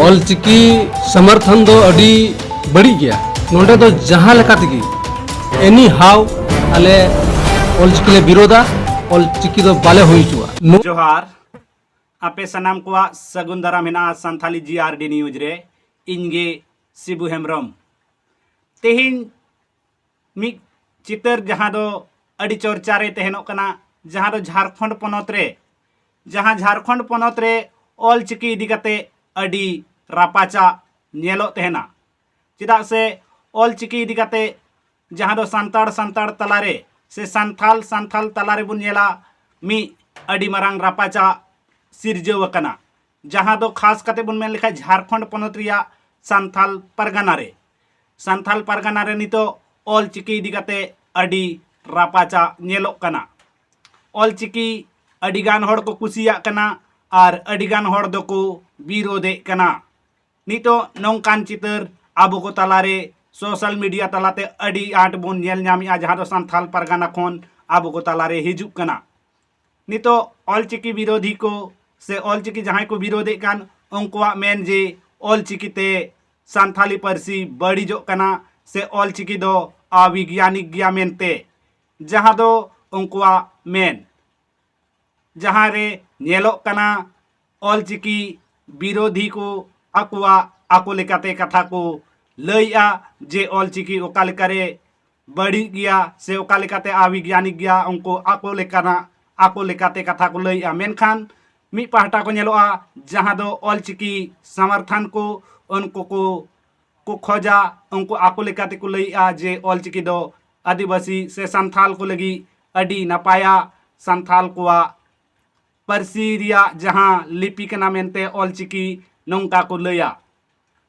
ऑलचिकी समर्थन दो अड़ी बड़ी गया नोंडे दो जहां लेका तगी एनी हाउ आले ऑलचिकी ले विरोधा ऑलचिकी दो बाले हुई चुआ जोहार आपे सनाम को सगुन दाराम हेना सानथाली GRD न्यूज रे इनगे शिबू हेम्ब्रम तेहिन मी चितर जहां दो अड़ी चर्चा रे तेहनो कना जहां दो झारखंड पनत रे जहां झारखंड पनत रे ऑलचिकी इदी कते अड़ी रापाचा नेलो तेहना चिदा से ऑलचिकी इदी कते जहां दो सांताड़ तलारे से सांथाल तलारे बुन नेला मी अड़ी मारांग रापाचा सिरजेव कना जहां दो खास कते बुन मेन लिखा झारखंड पनत रिया सांथाल परगना रे नितो ऑलचिकी इदी कते अड़ी रापाचा नेलो कना ऑलचिकी अडिगान होड़ को कुसिया कना और अडिगान होड़ दो को विरोधे कना नितो नौकान चितर आबो को तलारे सोशल मीडिया तलाते अड़ी आट बोन नेल नामिया जहां दो सांथाल परगना खोन आबो को तलारे हिजुक कना नितो ऑलचिकी विरोधी को से ऑलचिकी जहां को विरोधे कान उनकुआ मेन जे ऑलचिकी ते सांथाली परसी बड़ीजो कना से ऑलचिकी दो अविज्ञानिक गया मेनते जहां दो उनकुआ मेन जहां रे नेलो कना ऑलचिकी विरोधी को आकुआ आको लेकाते कथा को लइया जे ऑलचिकी ओका लेकारे बड़ी गया से ओका लेकाते अविज्ञानिक गया उनको आको लेकाते कथा को लइया मेनखान मी पाहटा को नेलोआ जहां दो ऑलचिकी समर्थन को उनको को खोजा उनको आको लेकाते को लइया जे ऑलचिकी दो आदिवासी से संथाल को लगी अड़ी नपाया संथाल को परसी रिया जहां लिपि कना मेनते ऑलचिकी नौका को लया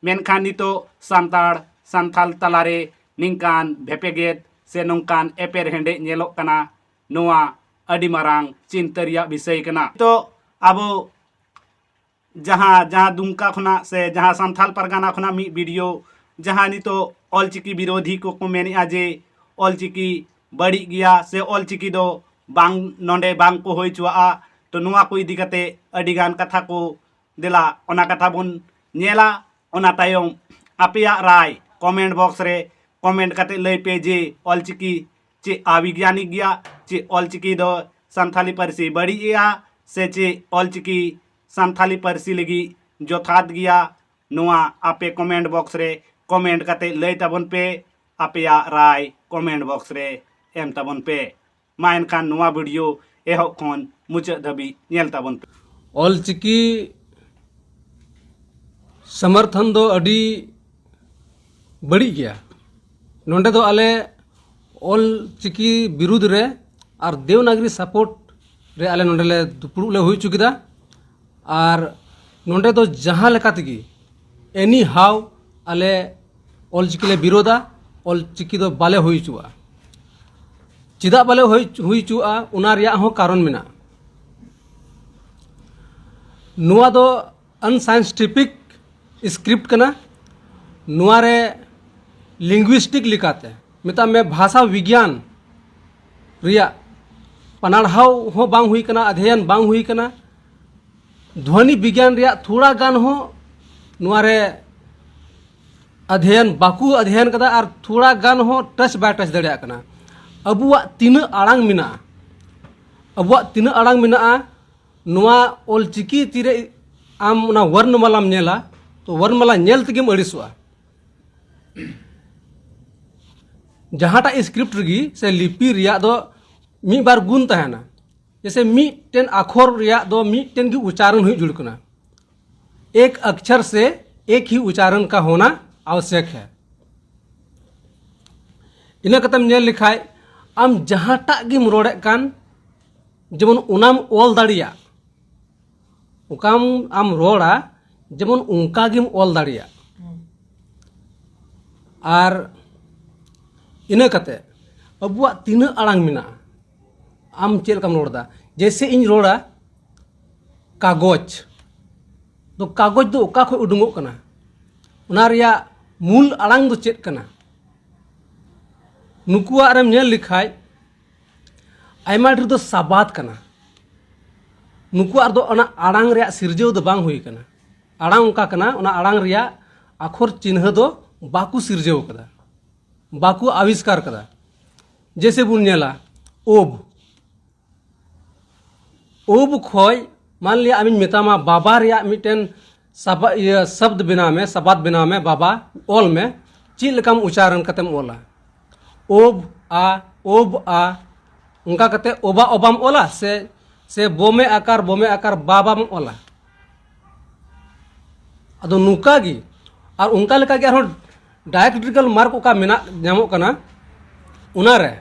मेनखान नितो सांथाल तलारे निंकान भेपेगेद से नौकान एपेर हेंडे नेलो कना नोआ अड़ी मारांग चिंतरिया विषय कना तो अब जहां दुमका खुना से जहां सांथाल परगना खुना मी वीडियो जहां नितो ऑलचिकी विरोधी को मेनिया जे ऑलचिकी बड़ी गया से ऑलचिकी दो बांग नोंडे बांग को होई चुआ तो नुआ को इदी कते अडिगान कथा को दिला ओना कथा बुन नेला ओना तायम आपिया राय कमेंट बॉक्स रे कमेंट कते लई पे जे ऑलचिकी चे अविज्ञानिक गया चे ऑलचिकी दो सांथाली परसी बड़ी गया से चे ऑलचिकी सांथाली परसी लगी जोथात गया नुआ आपे कमेंट बॉक्स रे कमेंट कते लई तबन पे आपिया राय कमेंट बॉक्स रे एम तबन पे मा एनखान नुआ वीडियो एहो खन मुचाद धाबी नेल तबन पे ऑलचिकी समर्थन दो अड़ी बड़ी गया नोंडे दो आले ऑलचिकी विरुद्ध रे और देवनागरी सपोर्ट रे आले नोंडे ले दुपुड़ ले हुई चुकीदा और नोंडे दो जहां लेका तगी एनी हाउ आले ऑलचिकी ले विरोधा ऑलचिकी दो बाले हुई चुआ चिदा बाले हुई चुआ उना रिया हो कारण मेना नुआ दो अनसाइंटिफिक स्क्रिप्ट कना नुआ रे लिंग्विस्टिक लिखाते मिता में भाषा विज्ञान रिया पनाढ़ाव हो बांग हुई कना अध्ययन बांग हुई कना ध्वनि विज्ञान रिया थोड़ा गान हो नुआ रे अध्ययन बाकू अध्ययन कदा और थोड़ा गान हो टच बाय टच दड़िया कना अबुआ तीन आड़ांग मिना नुआ ऑलचिकी तीरे आम उना वर्णमालाम नेला तो वर्णमाला नेल तगेम अड़िसुआ जहांटा स्क्रिप्ट रगी से लिपि रिया दो मी बार गुण तहना जैसे मीटेन अक्षर रिया दो मीटेन की उच्चारण हुई जुड़कना एक अक्षर से एक ही उच्चारण का होना आवश्यक है इना कतम नेल लिखाय आम जहांटा गिम रोड़े कान जेमन उनाम ऑल दाड़िया उकाम आम रोड़ा जेमन उनका गिम ऑल दाड़िया और इना कते अबुआ तीन आड़ांग मिना आम चेल कम रोड़ा जैसे इन रोड़ा कागज दो उका खो उडुंगो कना उना रिया मूल आड़ांग दो चेत कना नुकुआ रेम नेल लिखाय आयमा ढेर दो साबात कना नुकुआ दो अना आड़ांग रे सिरजेव दो बांग हुई कना आड़ांग उनका कना उना आड़ांग रिया आखर चिन्ह दो बाकू सिरजेव कदा बाकू आविष्कार कदा जैसे बुन नेला ओब ओब खोय मान लिया आमिन मेतामा बाबा रिया मिटेन शब्द बिना में सबाद बिना में बाबा ओल में चीज लकम उच्चारण कतेम ओला ओब आ उनका कते ओबा ओबाम ओला से बोमे आकार बाबाम ओला अदो नुका गी और उनका लेका गे आरो डायक्रिटिकल मार्क ओका मेना नामो कना उनारे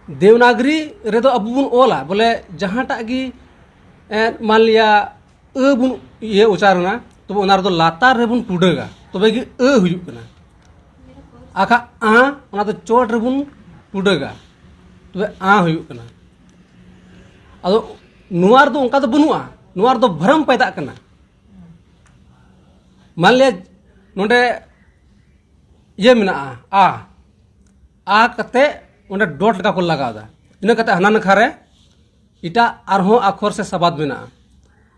देवनागरी रेदो अबु बुन ओला बोले जहांटा गी मान लिया बुन ये उच्चारणा तो उनार दो लातार रे बुन टुडगा तबे गी हुयुग कना आखा आ तो चोट रे बुन टुडगा तबे हुयुग कना अदो नुआर दो उनका तो बनुआ नुआर दो भरम पैदा कना मान लिया नोडे ये मेना आ कते उन्हें डॉट लगा को लगादा इन कते हना नखा रे इटा आरहों आखर से सबाद मेना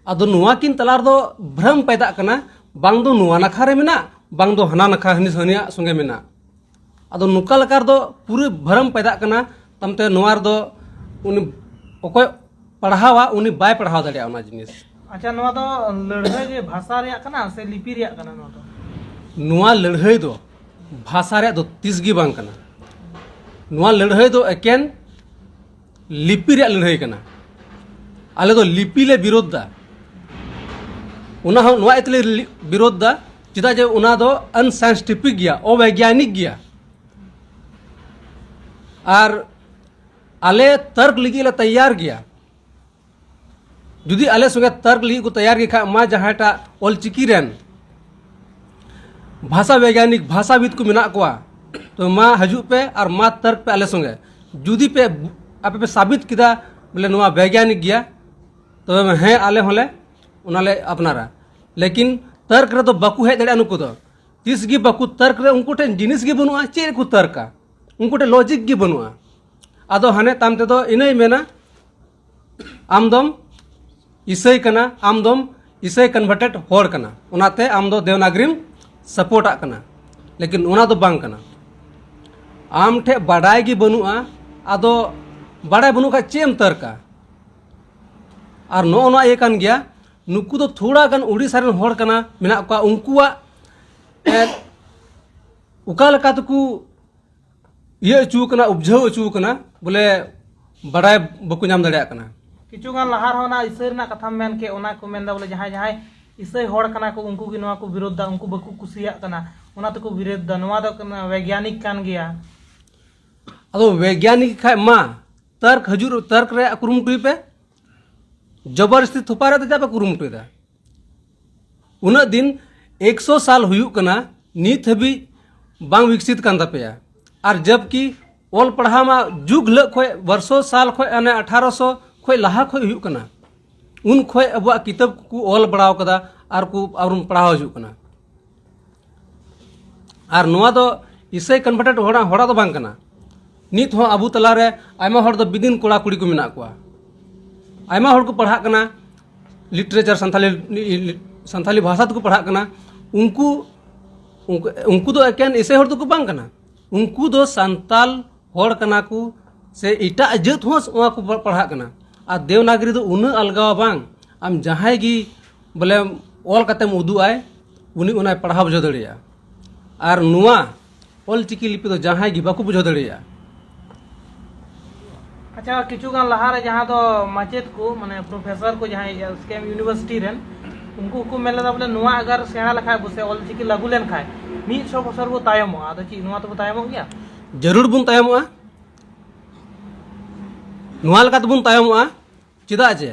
अदो नुआ किन तलार दो भ्रम पैदा कना बांग दो नुआ नखा रे मेना बांग दो हना नखा हनिया संगे मेना अदो नुका लकार दो पूरे भ्रम पैदा कना तमते नुआर दो उन ओकोय पढ़ावा उनी बाय पढ़ाव दाड़िया उना जिनिस अच्छा नवा तो लड़ाई जे भाषा रे कना से लिपि रे कना नवा तो नुआ लड़ाई दो भाषा रे दो तिसगी बांग कना नुआ लड़ाई दो एकेन लिपि रे लड़ाई कना आले दो लिपि ले विरोध दा उना हम नुआ इतले विरोध दा चिदा जे उना दो अनसाइंटिफिक गया अवैज्ञानिक गया और आले तर्क लिगी ले तैयार गया जुदी आले संगे तर्क लिगी को तैयार गया मा जहाटा ऑलचिकी रेन भाषा वैज्ञानिक भाषाविद को मेना कोआ तो मा हजू पे और मा तर्क पे आले संगे जुदी पे आपे पे साबित किदा बोले नुआ वैज्ञानिक गया तो हैं आले होले उनाले अपनारा लेकिन तर्क रे तो बाकू हेज दड़े नुको दो तीस गी बाकू तर्क रे उनको ठेन जिनिस गी बनुआ चे को तर्का उनको ठे लॉजिक गी बनुआ आदो हने तामते दो इनई मेना आमदम ईसाई कना आमदम ईसाई कन्वर्टेड होड़ कना उनाते आमदो देवनागरीम सपोर्ट कना लेकिन उना दो बांग कना आम ठे बाडाय गी बनुआ आदो बाडाय बनु का चेम तर्का और नो ये कान गया नुकु तो थोड़ा गान उड़ीसा रेन होड़ कना मेना का उनकुआ उका लका तकु ये अचू कना उपझाव अचू कना बोले बाडाय बकु नाम दड़िया कना किछु गान लहार होना ईसाई ना कथा मेन के ओना को मेन दा बोले जहां जहां ईसाई होड़ कना को उनको की नवा को विरोध दा उनको बकु कुसिया कना ओना तो को विरोध दा नवा दो कना वैज्ञानिक कान गया अदो वैज्ञानिक खाय मा तर्क हजूर तर्क रे कुरुमुटुई पे जबरदस्ती थुपारे तो जाबे कुरुमुटुई दा उना दिन 100 साल हुयुक कना नीत हबी बांग विकसित कान तापेया और जबकि ओल पढ़ा मा जुग ल खोय वर्षों साल खोय अने 1800 खोय लहा खोय हुयुक कना उन खोय अब किताब को ओल बढ़ाव कदा और को और पढ़ाव हुयुक कना और नवा दो ईसाई कन्वर्टेड होड़ा दो बांग कना नित हो अबू तलारे आयमा होड़ दो बिदिन कोड़ा कुड़ी को मेना कोआ आयमा होड़ को पढ़ा कना लिटरेचर संथाली भाषा को पढ़ा कना उनको दो एकेन ईसाई होड़ तो को बांग कना उनको दो संताल होड़ कना को से इटा जत हो वहाँ को पढ़ा कना और देवनागरी दो उन अलगाव बांग आम जहां गी बोले ऑल कतेम उदू आए उनी उना पढ़ा बुझो दड़िया और नुआ ऑल चिकी लिपि दो जहां गी बाकू बुझो दड़िया अच्छा किछु गान लहार जहां दो माचेत को माने प्रोफेसर को जहां स्केम यूनिवर्सिटी रेन उनको को मेला बोले नुआ अगर सेना लखा बुसे ऑल चिकी लागू लेन खाय 100 बছর वो तायमो आदो ची नुआ तो तायमो गया जरूर बुन तायमो नुआ लका तो बुन तायमो चिदा जे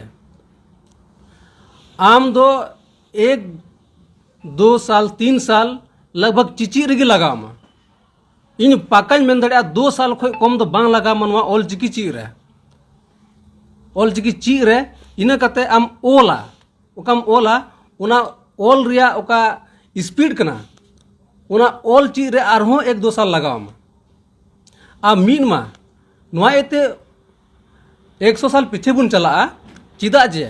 आम दो 1 2 साल 3 साल लगभग चिची रगी लगामा इन पाकाñ मेन दड़िया 2 साल खोय कम दो बांग लगामा नुआ ऑल चिकी ची रे इना कते आम ओला ओकाम ओला उना ऑल रिया ओका स्पीड कना उना ऑल ची रे आरहों 1 2 साल लगामा आ मीन मा नुआ एते 100 साल पीछे बुन चला चिदा जे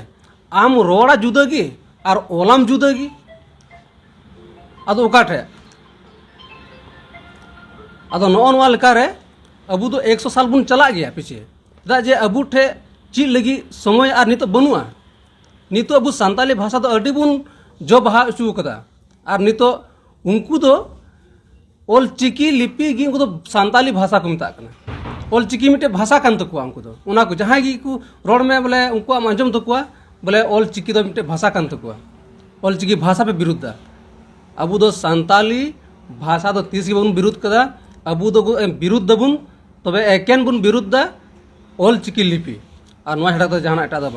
आम रोड़ा जुदा गी और ओलाम जुदा गी अदो ओकाठे अदो नोआ लेकारे अबू दो 100 साल बुन चला गया पीछे चदा जे अबू ठे चीज लगी समय और नितो बनुआ नितो अबू सान्ताली भाषा दो अडी बुन जो बहा अचू कदा और नितो उनको दो ओल चिकी लिपि गी उनको दो सान्ताली भाषा को मिता कना ओल चिकी मिटे भाषा कान तकुआ उनको दो उना को जहां गी को रोड में बोले उनको आंजम तकुआ बोले ओल चिकी दो मिटे भाषा कान तकुआ ओल चिकी भाषा पे विरुद्ध अबू दो सान्ताली भाषा दो 30 गी बन विरुद्ध कदा अबू दो विरुद्ध बन तबे एकेन बन विरुद्ध ओल चिकी लिपि और नोआ हेडा दो जहां एटा दो